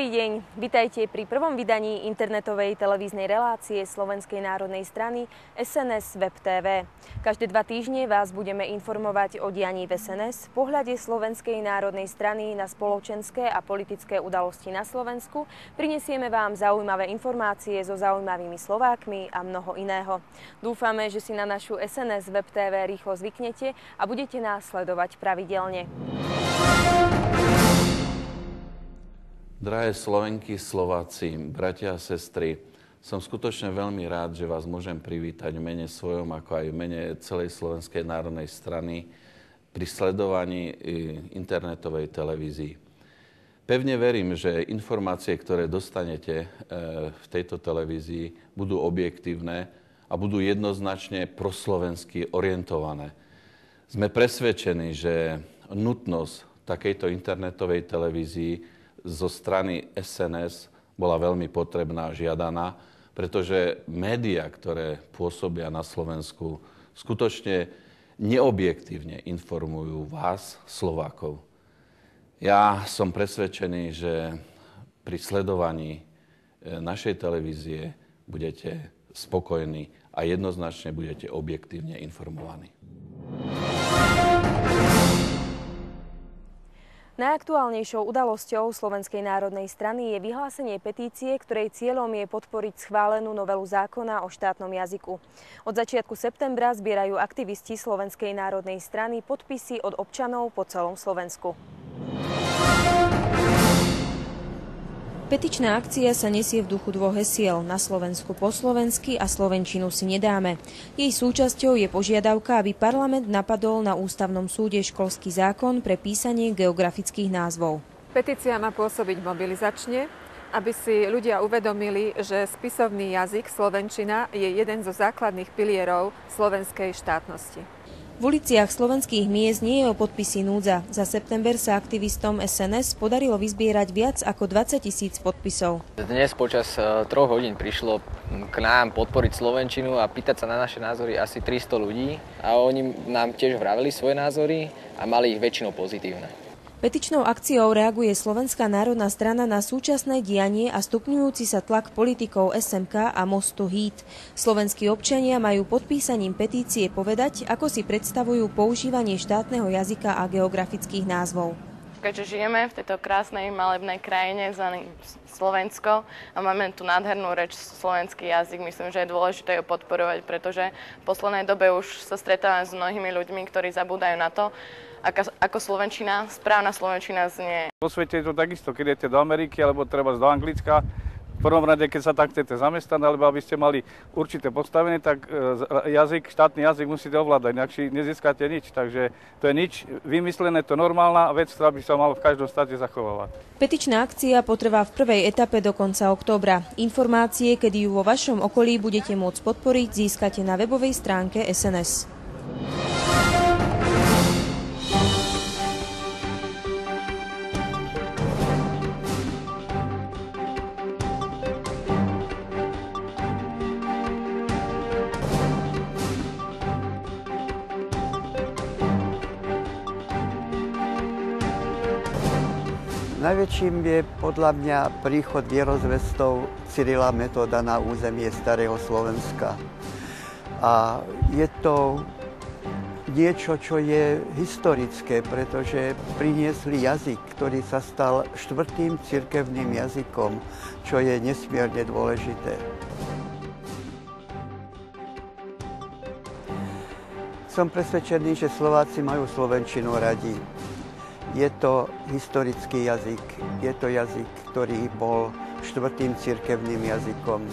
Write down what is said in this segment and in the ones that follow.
Dobrý deň, vitajte pri prvom vydaní internetovej televíznej relácie Slovenskej národnej strany SNS Web TV. Každé 2 týždne vás budeme informovať o dianí v SNS, pohľade Slovenskej národnej strany na spoločenské a politické udalosti na Slovensku. Prinesieme vám zaujímavé informácie so zaujímavými Slovákmi a mnoho iného. Dúfame, že si na našu SNS Web TV rýchlo zvyknete a budete nás sledovať pravidelne. Drahé Slovenky, Slováci, bratia a sestry, som skutočne veľmi rád, že vás môžem privítať v mene svojom, ako aj v mene celej Slovenskej národnej strany pri sledovaní internetovej televízii. Pevne verím, že informácie, ktoré dostanete v tejto televízii, budú objektívne a budú jednoznačne proslovensky orientované. Sme presvedčení, že nutnosť takejto internetovej televízii zo strany SNS bola veľmi potrebná a žiadaná, pretože médiá, ktoré pôsobia na Slovensku, skutočne neobjektívne informujú vás, Slovákov. Ja som presvedčený, že pri sledovaní našej televízie budete spokojní a jednoznačne budete objektívne informovaní. Najaktuálnejšou udalosťou Slovenskej národnej strany je vyhlásenie petície, ktorej cieľom je podporiť schválenú novelu zákona o štátnom jazyku. Od začiatku septembra zbierajú aktivisti Slovenskej národnej strany podpisy od občanov po celom Slovensku. Petičná akcia sa nesie v duchu 2 hesiel: na Slovensku po slovensky a slovenčinu si nedáme. Jej súčasťou je požiadavka, aby parlament napadol na ústavnom súde školský zákon pre písanie geografických názvov. Petícia má pôsobiť mobilizačne, aby si ľudia uvedomili, že spisovný jazyk slovenčina je jeden zo základných pilierov slovenskej štátnosti. V uliciach slovenských miest nie je o podpisy núdza. Za september sa aktivistom SNS podarilo vyzbierať viac ako 20 000 podpisov. Dnes počas 3 hodín prišlo k nám podporiť slovenčinu a pýtať sa na naše názory asi 300 ľudí. A oni nám tiež vraveli svoje názory a mali ich väčšinou pozitívne. Petičnou akciou reaguje Slovenská národná strana na súčasné dianie a stupňujúci sa tlak politikov SMK a Mostu HÍD. Slovenskí občania majú podpísaním petície povedať, ako si predstavujú používanie štátneho jazyka a geografických názvov. Keďže žijeme v tejto krásnej malebnej krajine zvanej Slovensko a máme tu nádhernú reč, slovenský jazyk, myslím, že je dôležité ju podporovať, pretože v poslednej dobe už sa stretávam s mnohými ľuďmi, ktorí zabúdajú na to, ako slovenčina, správna slovenčina znie. Vo svete je to takisto, keď idete do Ameriky alebo treba do Anglicka. V prvom rade, keď sa tak chcete zamestnať, alebo aby ste mali určité postavenie, tak štátny jazyk musíte ovládať, inakšie nezískate nič. Takže to je nič vymyslené, to normálna vec, ktorá by sa mala v každom štáte zachovávať. Petičná akcia potrvá v prvej etape do konca októbra. Informácie, kedy ju vo vašom okolí budete môcť podporiť, získate na webovej stránke SNS. Najväčším je podľa mňa príchod vierozvestov Cyrila Metoda na územie Starého Slovenska. A je to niečo, čo je historické, pretože priniesli jazyk, ktorý sa stal 4. cirkevným jazykom, čo je nesmierne dôležité. Som presvedčený, že Slováci majú slovenčinu radi. Je to historický jazyk, je to jazyk, ktorý bol 4. cirkevným jazykom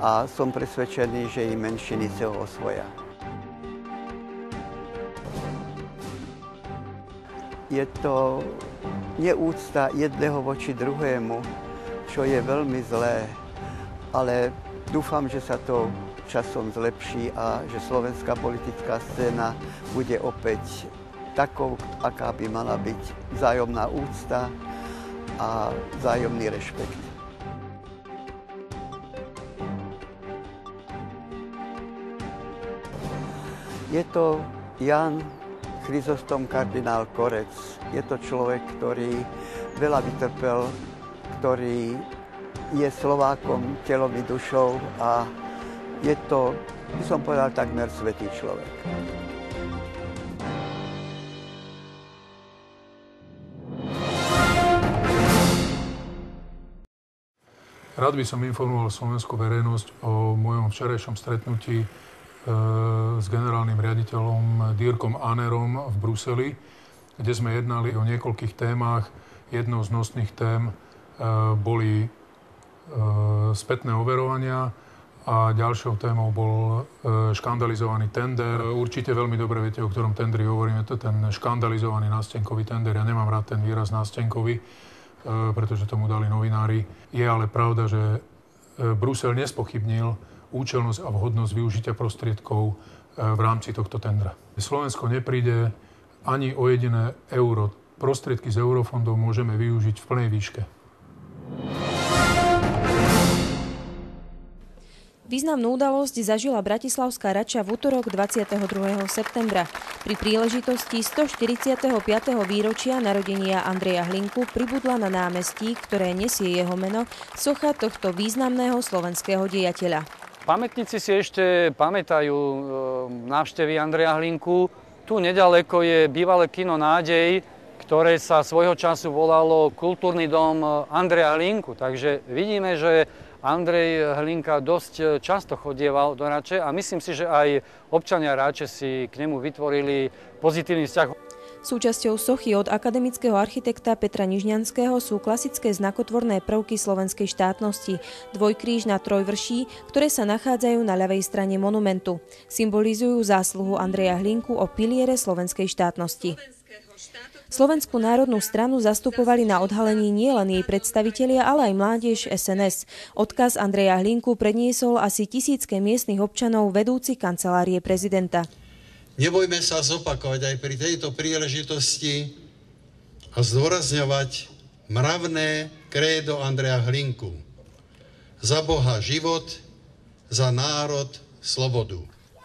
a som presvedčený, že i menšiny si ho osvoja. Je to neúcta jedného voči druhému, čo je veľmi zlé, ale dúfam, že sa to časom zlepší a že slovenská politická scéna bude opäť takou, aká by mala byť vzájomná úcta a vzájomný rešpekt. Je to Ján Chryzostom kardinál Korec. Je to človek, ktorý veľa vytrpel ktorý je Slovákom telom i dušou a je to, by som povedal, takmer svätý človek. Rád by som informoval slovenskú verejnosť o mojom včerajšom stretnutí s generálnym riaditeľom Dirkom Anerom v Bruseli, kde sme jednali o niekoľkých témach. Jednou z nosných tém boli spätné overovania a ďalšou témou bol škandalizovaný tender. Určite veľmi dobre viete, o ktorom tendri hovoríme. To je ten škandalizovaný nástenkový tender. Ja nemám rád ten výraz nástenkový, pretože tomu dali novinári. Je ale pravda, že Brusel nespochybnil účelnosť a vhodnosť využitia prostriedkov v rámci tohto tendra. Slovensko nepríde ani o jediné euro. Prostriedky z eurofondov môžeme využiť v plnej výške. Významnú udalosť zažila bratislavská Rača v utorok 22. septembra. Pri príležitosti 145. výročia narodenia Andreja Hlinku pribudla na námestí, ktoré nesie jeho meno, socha tohto významného slovenského dejateľa. Pamätníci si ešte pamätajú návštevy Andreja Hlinku. Tu nedaleko je bývalé kino Nádej, ktoré sa svojho času volalo Kultúrny dom Andreja Hlinku. Takže vidíme, že Andrej Hlinka dosť často chodieval do Rače a myslím si, že aj občania Rače si k nemu vytvorili pozitívny vzťah. Súčasťou sochy od akademického architekta Petra Nižňanského sú klasické znakotvorné prvky slovenskej štátnosti, dvojkríž na trojvrší, ktoré sa nachádzajú na ľavej strane monumentu. Symbolizujú zásluhu Andreja Hlinku o piliere slovenskej štátnosti. Slovenskú národnú stranu zastupovali na odhalení nielen jej predstavitelia, ale aj mládež SNS. Odkaz Andreja Hlinku predniesol asi tisícke miestnych občanov vedúci kancelárie prezidenta. Nebojme sa zopakovať aj pri tejto príležitosti a zdôrazňovať mravné krédo Andreja Hlinku. Za Boha život, za národ slobodu.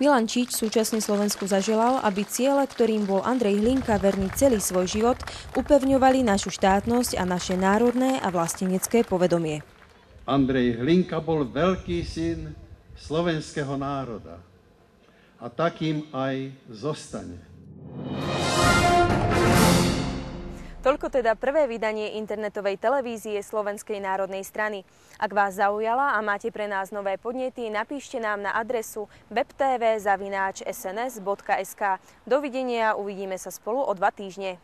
Milan Čič súčasne Slovensku zaželal, aby ciele, ktorým bol Andrej Hlinka verný celý svoj život, upevňovali našu štátnosť a naše národné a vlastenecké povedomie. Andrej Hlinka bol veľký syn slovenského národa a takým aj zostane. Toľko teda prvé vydanie internetovej televízie Slovenskej národnej strany. Ak vás zaujala a máte pre nás nové podnety, napíšte nám na adresu webtv@sns.sk. Dovidenia, uvidíme sa spolu o 2 týždne.